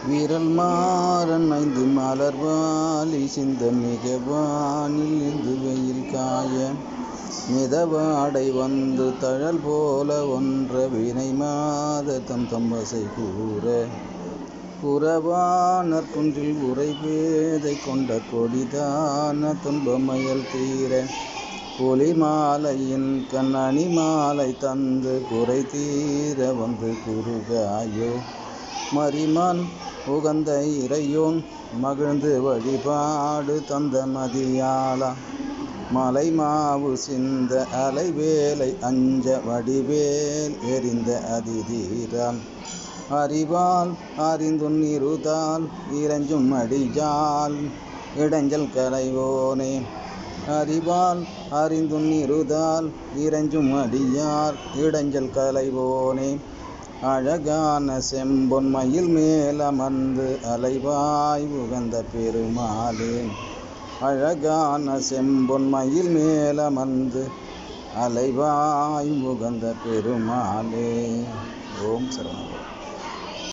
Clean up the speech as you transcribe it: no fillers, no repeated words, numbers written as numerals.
வீரல் மாறன் ஐந்து மலர்வாலி சிந்த மிக வானில் இருந்து வெயில் காய மிதவாடை வந்து தழல் போல ஒன்ற வினை மாத தம்பசை கூற புறவானர் குன்றில் உரை பேதை கொண்ட கொடிதான துன்பமயல் தீர புலி மாலையின் கண்ணணி மாலை தந்து குறை தீர வந்து குறுகாயோ மரிமான் உகந்த இறையோன் மகிழ்ந்து வழிபாடு தந்த மதியாளா மலை மாவு சிந்த அலைவேலை அஞ்ச வடிவேல் எரிந்த அதிதீரால் அறிவால் அறிந்துன் இருதால் இறைஞ்சும் அடியால் இடைஞ்சல் களைவோனே அறிவால் அறிந்துன் இருதால் இறைஞ்சும் அடியார் இடைஞ்சல் களைவோனே அழகான செம்பொன் மயில் மேலமர்ந்து அலைவாய் உகந்த பெருமாளே அழகான செம்பொன் மயில் மேலமர்ந்து அலைவாய் உகந்த பெருமாளே. ஓம் சரவண.